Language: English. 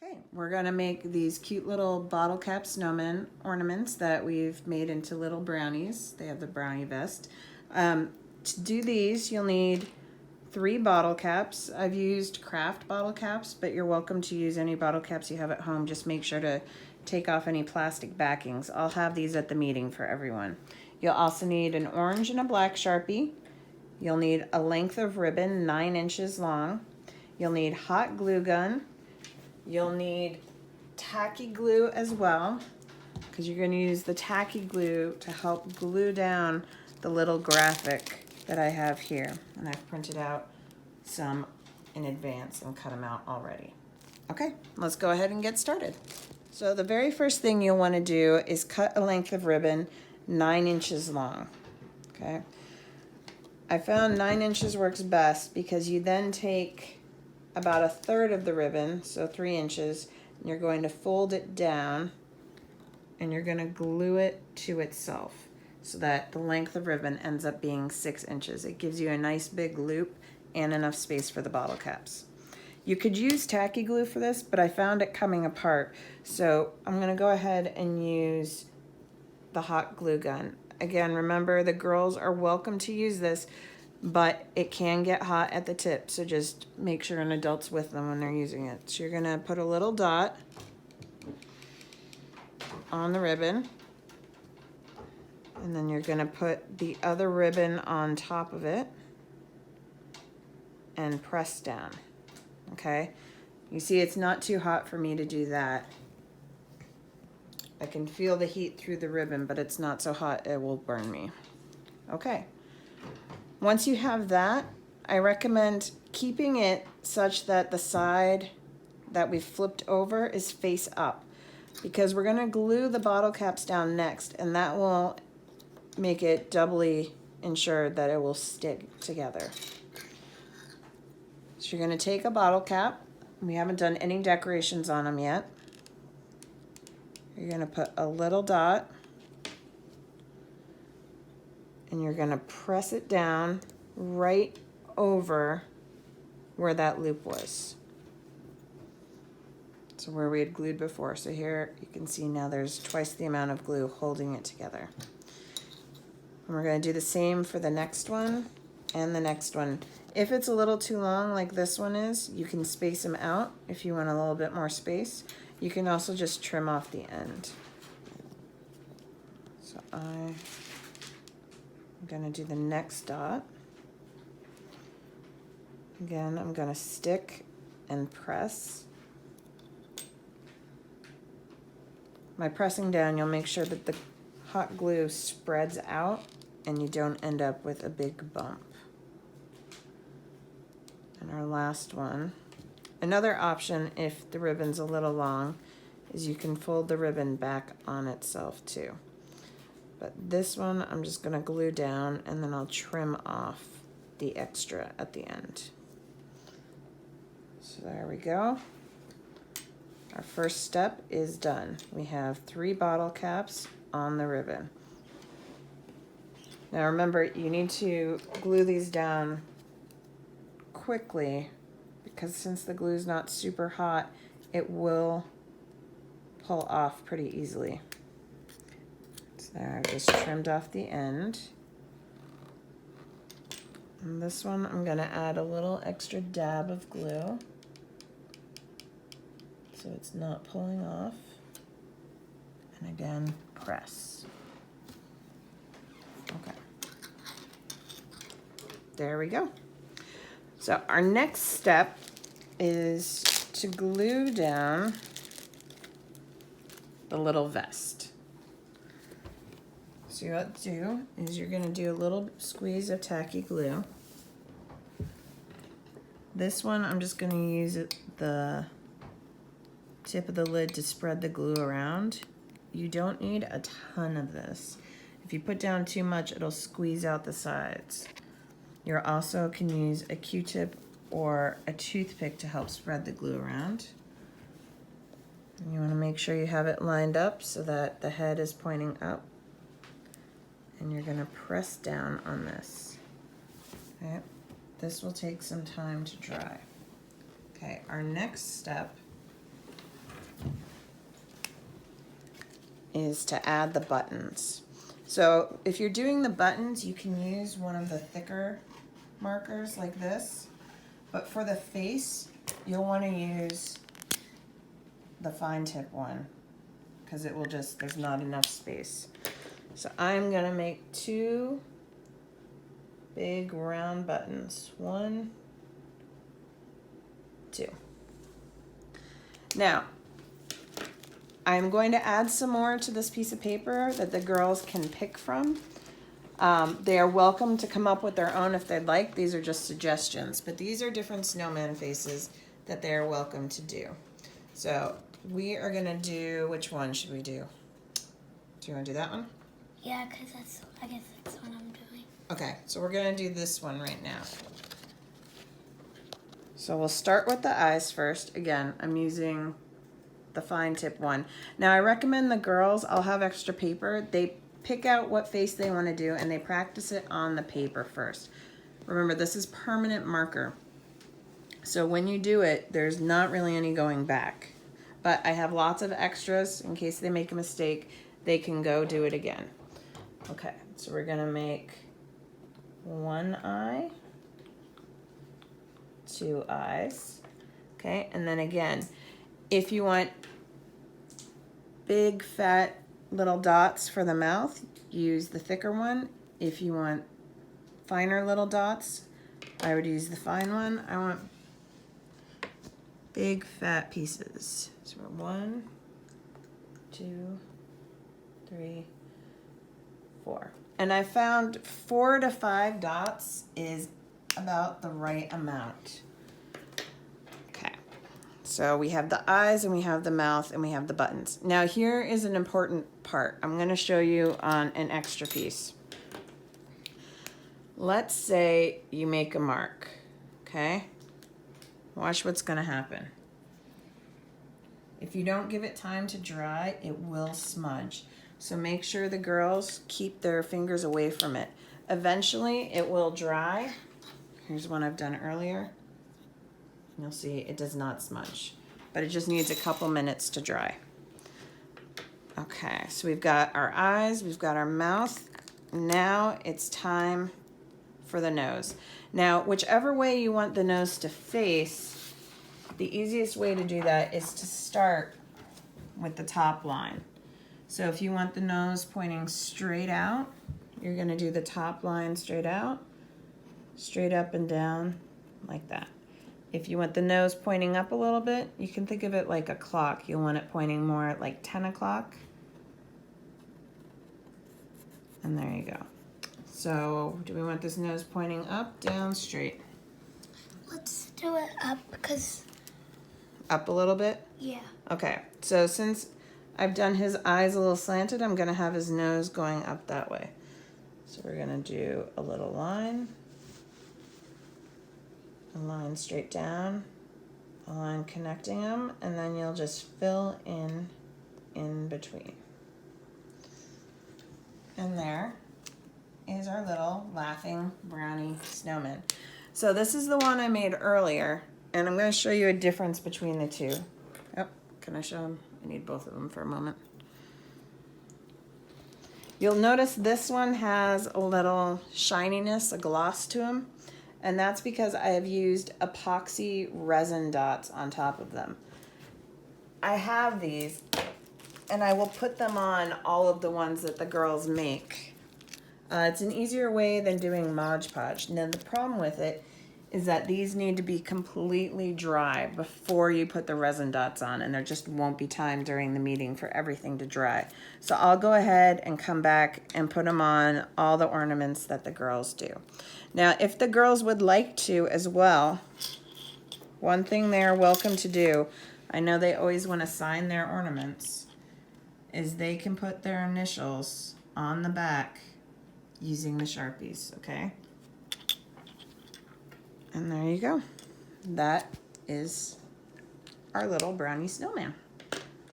Okay, we're gonna make these cute little bottle cap snowmen ornaments that we've made into little brownies. They have the brownie vest. To do these, you'll need 3 bottle caps. I've used craft bottle caps, but you're welcome to use any bottle caps you have at home. Just make sure to take off any plastic backings. I'll have these at the meeting for everyone. You'll also need an orange and a black Sharpie. You'll need a length of ribbon 9 inches long. You'll need hot glue gun. You'll need tacky glue as well, because you're going to use the tacky glue to help glue down the little graphic that I have here. And I've printed out some in advance and cut them out already. Okay, let's go ahead and get started. So the very first thing you'll want to do is cut a length of ribbon 9 inches long. Okay, I found 9 inches works best because you then take about 1/3 of the ribbon, so 3 inches, and you're going to fold it down and you're going to glue it to itself so that the length of ribbon ends up being 6 inches. It gives you a nice big loop and enough space for the bottle caps. You could use tacky glue for this, but I found it coming apart, so I'm going to go ahead and use the hot glue gun. Again, remember, the girls are welcome to use this, but it can get hot at the tip, so just make sure an adult's with them when they're using it. So you're gonna put a little dot on the ribbon, and then you're gonna put the other ribbon on top of it and press down, okay? You see it's not too hot for me to do that. I can feel the heat through the ribbon, but it's not so hot it will burn me. Okay. Once you have that, I recommend keeping it such that the side that we've flipped over is face up, because we're going to glue the bottle caps down next, and that will make it doubly ensured that it will stick together. So you're going to take a bottle cap. We haven't done any decorations on them yet. You're going to put a little dot, and you're going to press it down right over where that loop was. So where we had glued before. So here you can see now there's twice the amount of glue holding it together. And we're going to do the same for the next one and the next one. If it's a little too long like this one is, you can space them out if you want a little bit more space. You can also just trim off the end. So I'm going to do the next dot. Again, I'm going to stick and press. By pressing down, you'll make sure that the hot glue spreads out and you don't end up with a big bump. And our last one. Another option, if the ribbon's a little long, is you can fold the ribbon back on itself too. But this one I'm just going to glue down, and then I'll trim off the extra at the end. So there we go. Our first step is done. We have 3 bottle caps on the ribbon. Now remember, you need to glue these down quickly, because since the glue is not super hot, it will pull off pretty easily. There, I've just trimmed off the end. And this one, I'm going to add a little extra dab of glue so it's not pulling off. And again, press. Okay. There we go. So our next step is to glue down the little vest. So what you do is you're going to do a little squeeze of tacky glue. This one I'm just going to use the tip of the lid to spread the glue around. You don't need a ton of this. If you put down too much, it'll squeeze out the sides. You also can use a Q-tip or a toothpick to help spread the glue around. And you want to make sure you have it lined up so that the head is pointing up. And you're going to press down on this. Okay. This will take some time to dry. Okay, our next step is to add the buttons. So if you're doing the buttons, you can use one of the thicker markers like this, but for the face, you'll want to use the fine tip one because it will just, there's not enough space. So I'm gonna make 2 big round buttons. 1, 2. Now, I'm going to add some more to this piece of paper that the girls can pick from. They are welcome to come up with their own if they'd like. These are just suggestions, but these are different snowman faces that they are welcome to do. So we are gonna do, which one should we do? Do you wanna do that one? Yeah, because I guess that's what I'm doing. Okay, so we're gonna do this one right now. So we'll start with the eyes first. Again, I'm using the fine tip one. Now I recommend the girls, I'll have extra paper, they pick out what face they want to do and they practice it on the paper first. Remember, this is permanent marker. So when you do it, there's not really any going back. But I have lots of extras in case they make a mistake, they can go do it again. Okay, so we're gonna make 1 eye, 2 eyes, okay, and then again, if you want big fat little dots for the mouth, use the thicker one. If you want finer little dots, I would use the fine one. I want big fat pieces. So 1, 2, 3, 4. And I found 4 to 5 dots is about the right amount. Okay, so we have the eyes and we have the mouth and we have the buttons. Now here is an important part. I'm going to show you on an extra piece. Let's say you make a mark, okay? Watch what's going to happen. If you don't give it time to dry, it will smudge. So make sure the girls keep their fingers away from it. Eventually it will dry. Here's one I've done earlier. You'll see it does not smudge, but it just needs a couple minutes to dry. Okay, so we've got our eyes, we've got our mouth. Now it's time for the nose. Now, whichever way you want the nose to face, the easiest way to do that is to start with the top line. So if you want the nose pointing straight out, you're gonna do the top line straight out, straight up and down like that. If you want the nose pointing up a little bit, you can think of it like a clock. You'll want it pointing more at like 10 o'clock. And there you go. So do we want this nose pointing up, down, straight? Let's do it up because... Up a little bit? Yeah. Okay, so since I've done his eyes a little slanted, I'm gonna have his nose going up that way. So we're gonna do a little line, a line straight down, a line connecting them, and then you'll just fill in between. And there is our little laughing brownie snowman. So this is the one I made earlier, and I'm going to show you a difference between the two. Oh, can I show them? I need both of them for a moment. You'll notice this one has a little shininess, a gloss to them, and that's because I have used epoxy resin dots on top of them. I have these, and I will put them on all of the ones that the girls make. It's an easier way than doing Mod Podge. Now the problem with it is that these need to be completely dry before you put the resin dots on, and there just won't be time during the meeting for everything to dry. So I'll go ahead and come back and put them on all the ornaments that the girls do. Now, if the girls would like to as well, one thing they're welcome to do, I know they always want to sign their ornaments, is they can put their initials on the back using the Sharpies, okay? And there you go. That is our little brownie snowman.